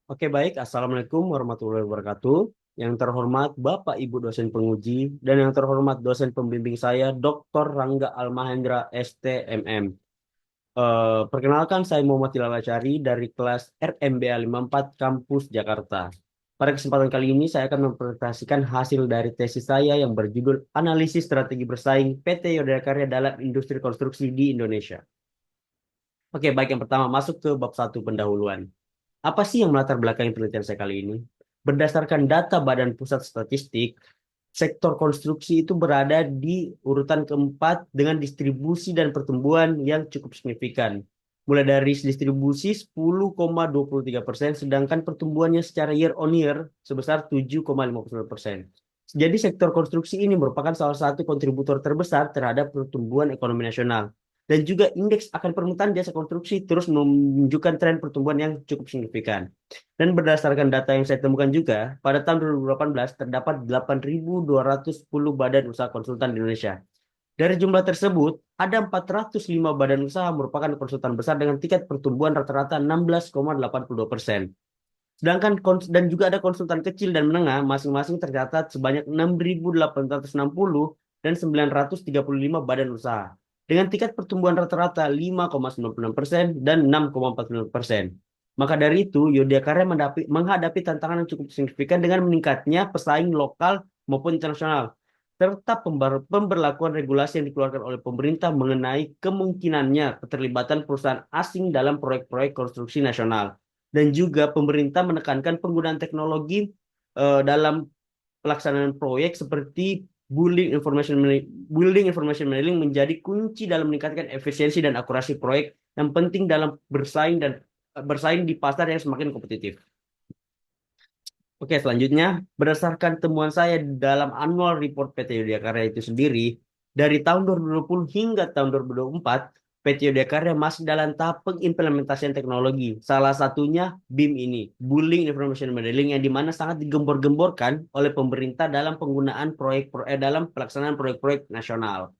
Oke, baik. Assalamualaikum warahmatullahi wabarakatuh. Yang terhormat Bapak Ibu dosen penguji dan yang terhormat dosen pembimbing saya Dr. Rangga Almahendra STMM. Perkenalkan saya Muhammad Hilal Asyari dari kelas RMBA 54 Kampus Jakarta. Pada kesempatan kali ini saya akan mempresentasikan hasil dari tesis saya yang berjudul Analisis Strategi Bersaing PT Yodaya Karya dalam Industri Konstruksi di Indonesia. Oke, baik, yang pertama masuk ke bab satu pendahuluan. Apa sih yang melatar belakangi penelitian saya kali ini? Berdasarkan data Badan Pusat Statistik, sektor konstruksi itu berada di urutan keempat dengan distribusi dan pertumbuhan yang cukup signifikan. Mulai dari distribusi 10,23%, sedangkan pertumbuhannya secara year on year sebesar 7,59%. Jadi sektor konstruksi ini merupakan salah satu kontributor terbesar terhadap pertumbuhan ekonomi nasional. Dan juga indeks akan permintaan jasa konstruksi terus menunjukkan tren pertumbuhan yang cukup signifikan. Dan berdasarkan data yang saya temukan juga, pada tahun 2018 terdapat 8.210 badan usaha konsultan di Indonesia. Dari jumlah tersebut, ada 405 badan usaha merupakan konsultan besar dengan tingkat pertumbuhan rata-rata 16,82%. Sedangkan dan juga ada konsultan kecil dan menengah masing-masing tercatat sebanyak 6.860 dan 935 badan usaha dengan tingkat pertumbuhan rata-rata 5,96% dan 6,49%. Maka dari itu, Yodaya Karya menghadapi tantangan yang cukup signifikan dengan meningkatnya pesaing lokal maupun internasional, serta pemberlakuan regulasi yang dikeluarkan oleh pemerintah mengenai kemungkinannya keterlibatan perusahaan asing dalam proyek-proyek konstruksi nasional. Dan juga pemerintah menekankan penggunaan teknologi dalam pelaksanaan proyek seperti building information modeling menjadi kunci dalam meningkatkan efisiensi dan akurasi proyek yang penting dalam bersaing di pasar yang semakin kompetitif. Oke, selanjutnya berdasarkan temuan saya dalam annual report PT Yodaya Karya itu sendiri, dari tahun 2020 hingga tahun 2024, PT Yodaya Karya masih dalam tahap pengimplementasian teknologi. Salah satunya BIM ini, Building Information Modeling, yang dimana sangat digembor-gemborkan oleh pemerintah dalam penggunaan dalam pelaksanaan proyek-proyek nasional.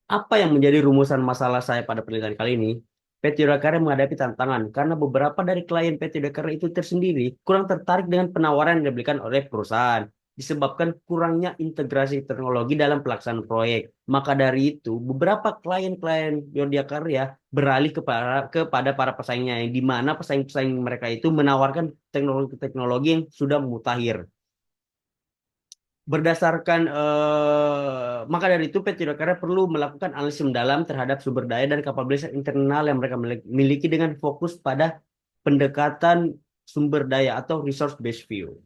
Apa yang menjadi rumusan masalah saya pada penelitian kali ini? PT Udakara menghadapi tantangan karena beberapa dari klien PT Udakara itu tersendiri kurang tertarik dengan penawaran yang diberikan oleh perusahaan disebabkan kurangnya integrasi teknologi dalam pelaksanaan proyek. Maka dari itu, beberapa klien-klien Yodaya Karya beralih kepada para pesaingnya, yang di mana pesaing-pesaing mereka itu menawarkan teknologi-teknologi yang sudah mutakhir. Maka dari itu PT Udakara perlu melakukan analisis mendalam terhadap sumber daya dan kapabilitas internal yang mereka miliki dengan fokus pada pendekatan sumber daya atau resource based view.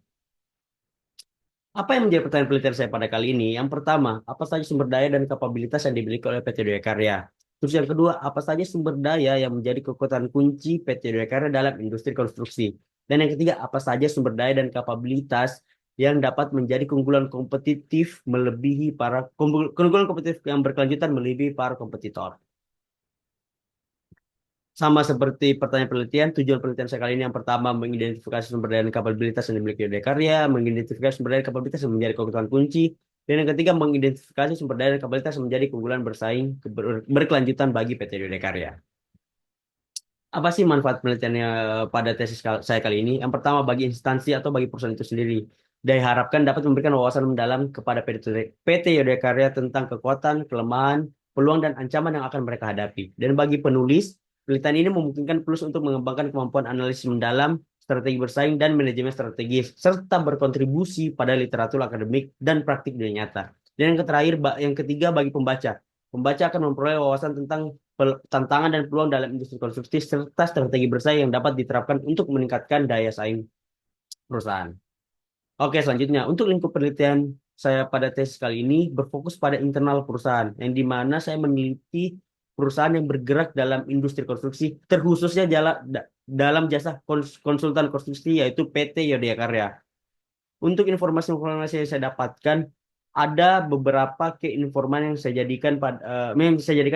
Apa yang menjadi pertanyaan penelitian saya pada kali ini? Yang pertama, apa saja sumber daya dan kapabilitas yang dimiliki oleh PT Daya Karya? Terus yang kedua, apa saja sumber daya yang menjadi kekuatan kunci PT Daya Karya dalam industri konstruksi? Dan yang ketiga, apa saja sumber daya dan kapabilitas yang dapat menjadi keunggulan kompetitif yang berkelanjutan melebihi para kompetitor? Sama seperti pertanyaan penelitian, tujuan penelitian saya kali ini yang pertama mengidentifikasi sumber daya dan kapabilitas yang dimiliki oleh karya, mengidentifikasi sumber daya dan kapabilitas yang menjadi kebutuhan kunci, dan yang ketiga mengidentifikasi sumber daya dan kapabilitas yang menjadi keunggulan bersaing berkelanjutan bagi PT Yodaya Karya. Apa sih manfaat penelitiannya pada tesis saya kali ini? Yang pertama, bagi instansi atau bagi perusahaan itu sendiri. Diharapkan dapat memberikan wawasan mendalam kepada PT Yodaya Karya tentang kekuatan, kelemahan, peluang, dan ancaman yang akan mereka hadapi. Dan bagi penulis, penelitian ini memungkinkan penulis untuk mengembangkan kemampuan analisis mendalam, strategi bersaing, dan manajemen strategis, serta berkontribusi pada literatur akademik dan praktik dunia nyata. Dan yang ketiga bagi pembaca. Pembaca akan memperoleh wawasan tentang tantangan dan peluang dalam industri konstruksi serta strategi bersaing yang dapat diterapkan untuk meningkatkan daya saing perusahaan. Oke, selanjutnya untuk lingkup penelitian saya pada tesis kali ini berfokus pada internal perusahaan, yang dimana saya meneliti perusahaan yang bergerak dalam industri konstruksi, terkhususnya dalam jasa konsultan konstruksi yaitu PT Yodaya Karya. Untuk informasi-informasi yang saya dapatkan, ada beberapa keinforman yang saya jadikan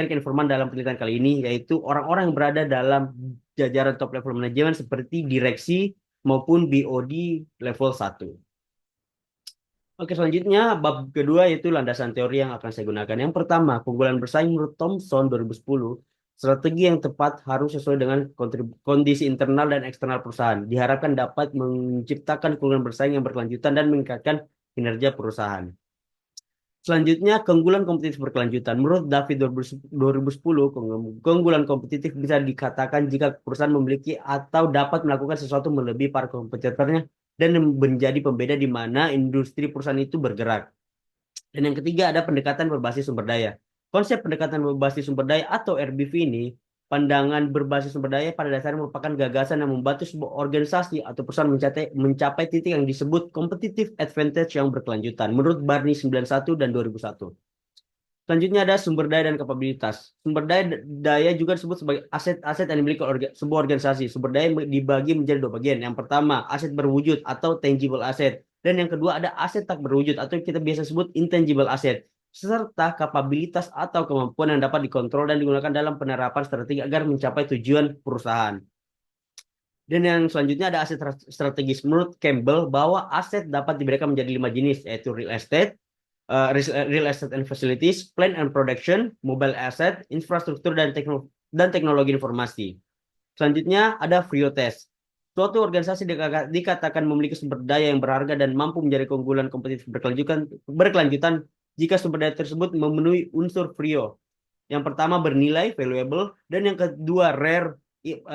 keinforman dalam penelitian kali ini, yaitu orang-orang yang berada dalam jajaran top level manajemen seperti direksi maupun BOD level 1. Oke, selanjutnya bab kedua yaitu landasan teori yang akan saya gunakan. Yang pertama, keunggulan bersaing menurut Thomson 2010. Strategi yang tepat harus sesuai dengan kondisi internal dan eksternal perusahaan. Diharapkan dapat menciptakan hubungan bersaing yang berkelanjutan dan meningkatkan kinerja perusahaan. Selanjutnya, keunggulan kompetitif berkelanjutan. Menurut David 2010, keunggulan kompetitif bisa dikatakan jika perusahaan memiliki atau dapat melakukan sesuatu melebihi para kompetitornya dan menjadi pembeda di mana industri perusahaan itu bergerak. Dan yang ketiga ada pendekatan berbasis sumber daya. Konsep pendekatan berbasis sumber daya atau RBV ini, pandangan berbasis sumber daya pada dasarnya merupakan gagasan yang membantu sebuah organisasi atau perusahaan mencapai titik yang disebut competitive advantage yang berkelanjutan menurut Barney 91 dan 2001. Selanjutnya ada sumber daya dan kapabilitas. Sumber daya juga disebut sebagai aset-aset yang dimiliki sebuah organisasi. Sumber daya dibagi menjadi dua bagian. Yang pertama, aset berwujud atau tangible asset. Dan yang kedua ada aset tak berwujud atau kita biasa sebut intangible asset. Serta kapabilitas atau kemampuan yang dapat dikontrol dan digunakan dalam penerapan strategi agar mencapai tujuan perusahaan. Dan yang selanjutnya ada aset strategis. Menurut Campbell, bahwa aset dapat dibedakan menjadi 5 jenis, yaitu real estate and facilities, plant and production, mobile asset, infrastruktur dan teknologi informasi. Selanjutnya ada Frio test. Suatu organisasi dikatakan memiliki sumber daya yang berharga dan mampu menjadi keunggulan kompetitif berkelanjutan jika sumber daya tersebut memenuhi unsur Frio. Yang pertama bernilai, valuable, dan yang kedua rare,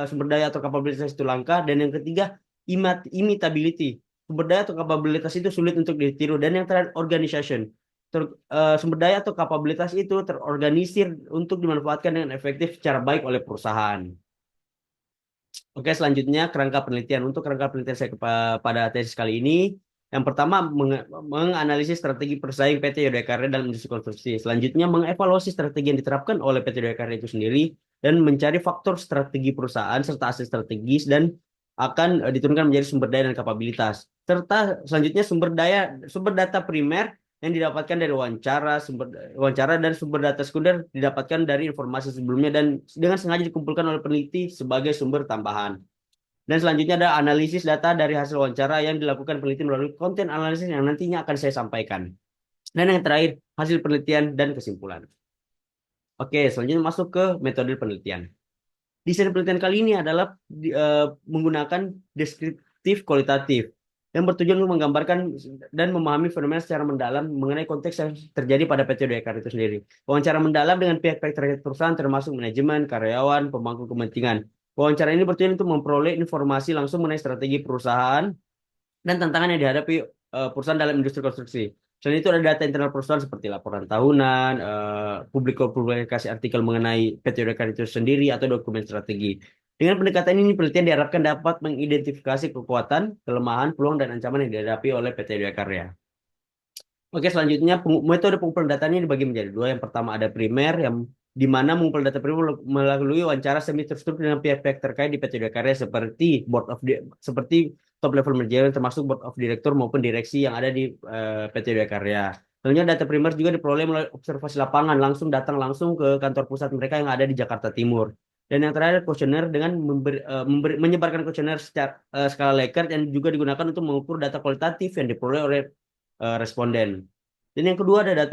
sumber daya atau kapabilitas itu langka, dan yang ketiga imitability. Sumber daya atau kapabilitas itu sulit untuk ditiru, dan yang terakhir organization. Sumber daya atau kapabilitas itu terorganisir untuk dimanfaatkan dengan efektif secara baik oleh perusahaan. Oke, selanjutnya kerangka penelitian. Untuk kerangka penelitian saya pada tesis kali ini, yang pertama menganalisis strategi persaing PT Yodaya Karya dalam industri konstruksi. Selanjutnya mengevaluasi strategi yang diterapkan oleh PT Yodaya Karya itu sendiri dan mencari faktor strategi perusahaan serta aset strategis dan akan diturunkan menjadi sumber daya dan kapabilitas. Serta selanjutnya sumber data primer yang didapatkan dari wawancara dan sumber data sekunder didapatkan dari informasi sebelumnya dan dengan sengaja dikumpulkan oleh peneliti sebagai sumber tambahan. Dan selanjutnya ada analisis data dari hasil wawancara yang dilakukan peneliti melalui konten analisis yang nantinya akan saya sampaikan. Dan yang terakhir, hasil penelitian dan kesimpulan. Oke, selanjutnya masuk ke metode penelitian. Desain penelitian kali ini adalah menggunakan deskriptif kualitatif yang bertujuan untuk menggambarkan dan memahami fenomena secara mendalam mengenai konteks yang terjadi pada PT Daya Karya itu sendiri. Wawancara mendalam dengan pihak-pihak terkait perusahaan termasuk manajemen, karyawan, pemangku kepentingan. Wawancara ini bertujuan untuk memperoleh informasi langsung mengenai strategi perusahaan dan tantangan yang dihadapi perusahaan dalam industri konstruksi. Selain itu ada data internal perusahaan seperti laporan tahunan, publikasi artikel mengenai PT Udakar itu sendiri atau dokumen strategi. Dengan pendekatan ini, penelitian diharapkan dapat mengidentifikasi kekuatan, kelemahan, peluang, dan ancaman yang dihadapi oleh PT Udakar. Oke, selanjutnya metode pengumpulan datanya dibagi menjadi dua. Yang pertama ada primer, yang di mana mengumpul data primer melalui wawancara semi terstruktur dengan pihak-pihak terkait di PT Karya seperti top level manajemen termasuk board of director maupun direksi yang ada di PT Karya. Selanjutnya data primer juga diperoleh melalui observasi lapangan, datang langsung ke kantor pusat mereka yang ada di Jakarta Timur. Dan yang terakhir kuesioner dengan menyebarkan kuesioner secara skala Likert yang juga digunakan untuk mengukur data kualitatif yang diperoleh oleh responden. Dan yang kedua ada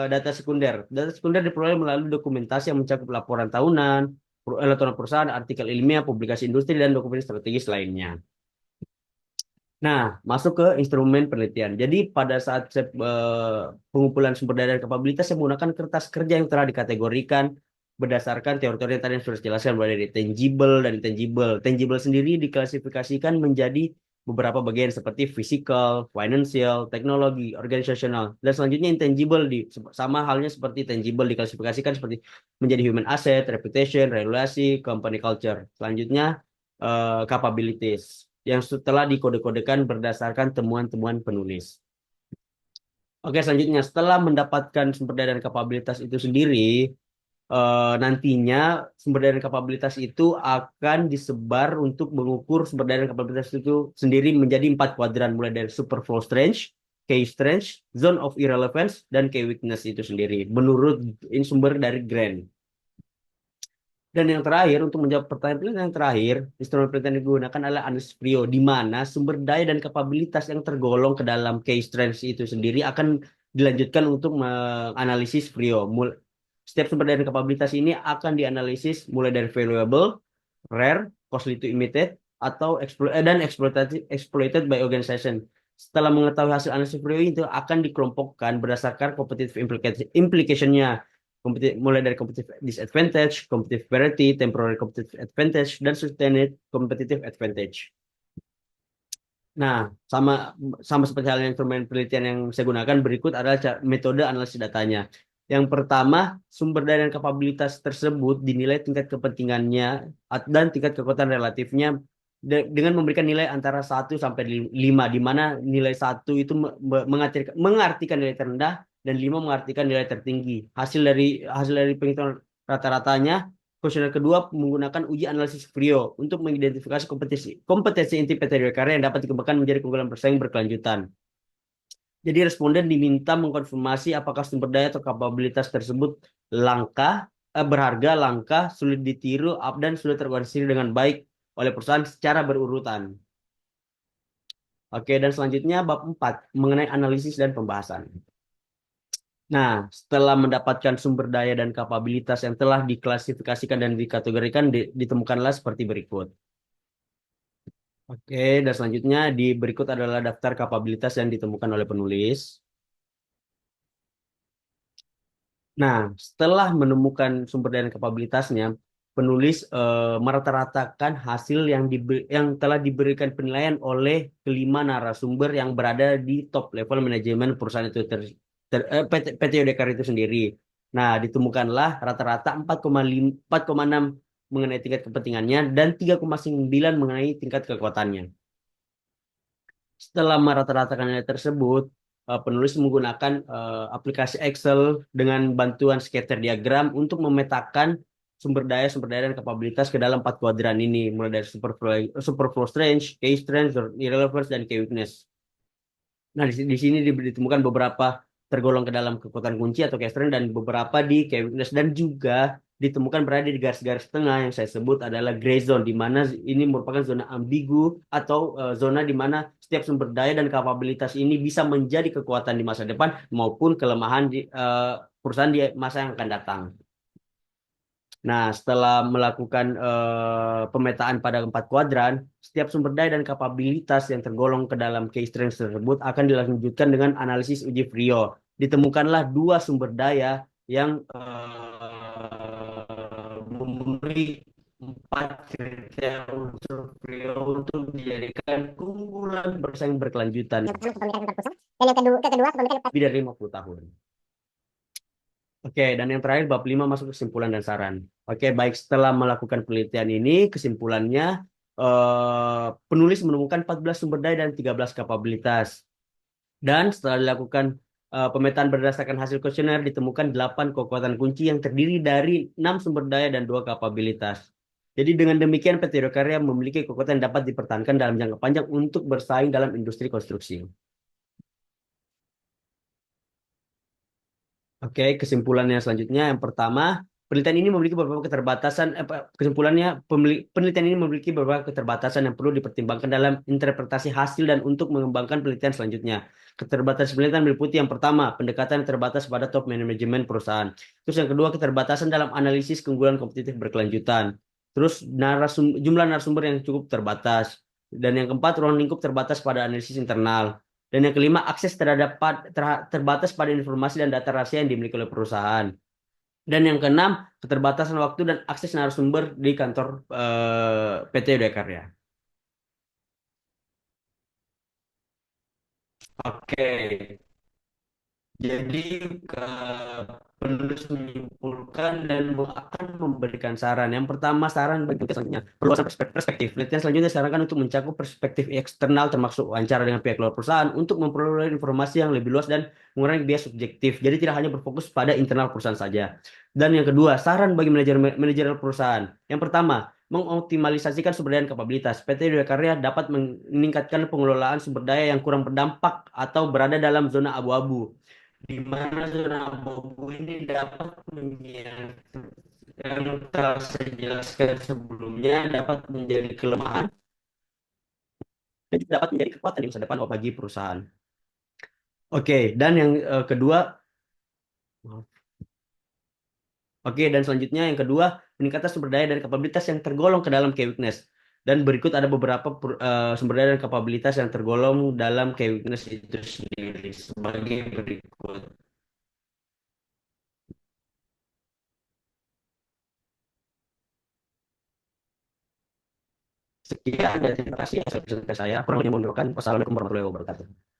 data sekunder. Data sekunder diperoleh melalui dokumentasi yang mencakup laporan tahunan, laporan perusahaan, artikel ilmiah, publikasi industri, dan dokumen strategis lainnya. Nah, masuk ke instrumen penelitian. Jadi pada saat pengumpulan sumber daya dan kapabilitas, saya menggunakan kertas kerja yang telah dikategorikan berdasarkan teori-teori yang tadi yang sudah dijelaskan, mulai dari tangible dan intangible. Tangible sendiri diklasifikasikan menjadi beberapa bagian seperti physical, financial, teknologi, organizational. Dan selanjutnya intangible sama halnya seperti tangible diklasifikasikan seperti menjadi human asset, reputation, relasi, company culture. Selanjutnya capabilities yang setelah dikode-kodekan berdasarkan temuan-temuan penulis. Oke, selanjutnya setelah mendapatkan sumber daya dan kapabilitas itu sendiri, nantinya sumber daya dan kapabilitas itu akan disebar untuk mengukur sumber daya dan kapabilitas itu sendiri menjadi 4 kuadran, mulai dari superflow strength, key strength, zone of irrelevance, dan key weakness itu sendiri menurut sumber dari Grant. Dan yang terakhir, untuk menjawab pertanyaan yang terakhir, instrumen penelitian yang digunakan adalah analisis Prio, di mana sumber daya dan kapabilitas yang tergolong ke dalam key strengths itu sendiri akan dilanjutkan untuk menganalisis Prio. Setiap sumber daya dan kapabilitas ini akan dianalisis mulai dari valuable, rare, costly to imitate, atau exploited by organization. Setelah mengetahui hasil analisis value itu akan dikelompokkan berdasarkan competitive implication-nya. Mulai dari competitive disadvantage, competitive parity, temporary competitive advantage, dan sustained competitive advantage. Nah, sama sama seperti halnya instrumen penelitian yang saya gunakan, berikut adalah metode analisis datanya. Yang pertama, sumber daya dan kapabilitas tersebut dinilai tingkat kepentingannya dan tingkat kekuatan relatifnya dengan memberikan nilai antara 1 sampai 5, di mana nilai 1 itu mengartikan nilai terendah dan 5 mengartikan nilai tertinggi. Hasil dari penghitungan rata-ratanya. Kuesioner kedua menggunakan uji analisis Frio untuk mengidentifikasi kompetensi inti PTDW karya yang dapat dikembangkan menjadi keunggulan bersaing berkelanjutan. Jadi responden diminta mengkonfirmasi apakah sumber daya atau kapabilitas tersebut berharga, langka, sulit ditiru, dan sulit terorganisir dengan baik oleh perusahaan secara berurutan. Oke, dan selanjutnya bab 4 mengenai analisis dan pembahasan. Nah, setelah mendapatkan sumber daya dan kapabilitas yang telah diklasifikasikan dan dikategorikan, ditemukanlah seperti berikut. Oke, dan selanjutnya di berikut adalah daftar kapabilitas yang ditemukan oleh penulis. Nah, setelah menemukan sumber daya dan kapabilitasnya, penulis merata-ratakan hasil yang telah diberikan penilaian oleh kelima narasumber yang berada di top level manajemen perusahaan itu PT Yodekar itu sendiri. Nah, ditemukanlah rata-rata 4,5, 4,6 mengenai tingkat kepentingannya dan 3,9 mengenai tingkat kekuatannya. Setelah merata-ratakan nilai tersebut, penulis menggunakan aplikasi Excel dengan bantuan scatter diagram untuk memetakan sumber daya dan kapabilitas ke dalam 4 kuadran ini, mulai dari superflow strength, key strength, irrelevance, dan key weakness. Nah, di sini ditemukan beberapa tergolong ke dalam kekuatan kunci atau key strength dan beberapa di key weakness, dan juga ditemukan berada di garis-garis tengah yang saya sebut adalah gray zone, di mana ini merupakan zona ambigu atau zona di mana setiap sumber daya dan kapabilitas ini bisa menjadi kekuatan di masa depan maupun kelemahan di perusahaan di masa yang akan datang. Nah, setelah melakukan pemetaan pada 4 kuadran, setiap sumber daya dan kapabilitas yang tergolong ke dalam key strength tersebut akan dilanjutkan dengan analisis uji Frio. Ditemukanlah 2 sumber daya yang memberi 4 kriteria unsur Frio untuk dijadikan keunggulan bersaing berkelanjutan. Yang pertama kepemilikan antar perusahaan, dan yang kedua kepemilikan lebih dari 50 tahun. Oke, dan yang terakhir bab 5 masuk kesimpulan dan saran. Oke, baik, setelah melakukan penelitian ini, kesimpulannya penulis menemukan 14 sumber daya dan 13 kapabilitas. Dan setelah dilakukan pemetaan berdasarkan hasil kuesioner, ditemukan 8 kekuatan kunci yang terdiri dari 6 sumber daya dan 2 kapabilitas. Jadi dengan demikian PT Hidrokarya memiliki kekuatan yang dapat dipertahankan dalam jangka panjang untuk bersaing dalam industri konstruksi. Oke, kesimpulannya selanjutnya yang pertama, penelitian ini memiliki beberapa keterbatasan. Kesimpulannya, penelitian ini memiliki beberapa keterbatasan yang perlu dipertimbangkan dalam interpretasi hasil dan untuk mengembangkan penelitian selanjutnya. Keterbatasan penelitian meliputi yang pertama, pendekatan yang terbatas pada top manajemen perusahaan. Terus yang kedua, keterbatasan dalam analisis keunggulan kompetitif berkelanjutan. Terus jumlah narasumber yang cukup terbatas. Dan yang keempat, ruang lingkup terbatas pada analisis internal. Dan yang kelima, akses terbatas pada informasi dan data rahasia yang dimiliki oleh perusahaan. Dan yang keenam, keterbatasan waktu dan akses narasumber di kantor PT Udaykarya. Oke, jadi penulis menyimpulkan dan akan memberikan saran. Yang pertama, saran bagi selanjutnya perluasan perspektif. Penelitian selanjutnya disarankan untuk mencakup perspektif eksternal termasuk wawancara dengan pihak luar perusahaan untuk memperoleh informasi yang lebih luas dan mengurangi bias subjektif. Jadi tidak hanya berfokus pada internal perusahaan saja. Dan yang kedua, saran bagi manajer perusahaan. Yang pertama, mengoptimalisasikan sumber daya dan kapabilitas. PT Daya Karya dapat meningkatkan pengelolaan sumber daya yang kurang berdampak atau berada dalam zona abu-abu, di mana zona abu-abu ini dapat yang telah saya jelaskan sebelumnya dapat menjadi kelemahan dan juga dapat menjadi kekuatan di masa depan bagi perusahaan. Oke, dan yang kedua, Oke, dan selanjutnya yang kedua, peningkatan sumber daya dan kapabilitas yang tergolong ke dalam key weakness. Dan berikut ada beberapa sumber daya dan kapabilitas yang tergolong dalam key weakness itu sendiri sebagai berikut. Sekian dan terima kasih atas presentasi saya. Kurang lebih mohon maaf. Wassalamualaikum warahmatullahi wabarakatuh.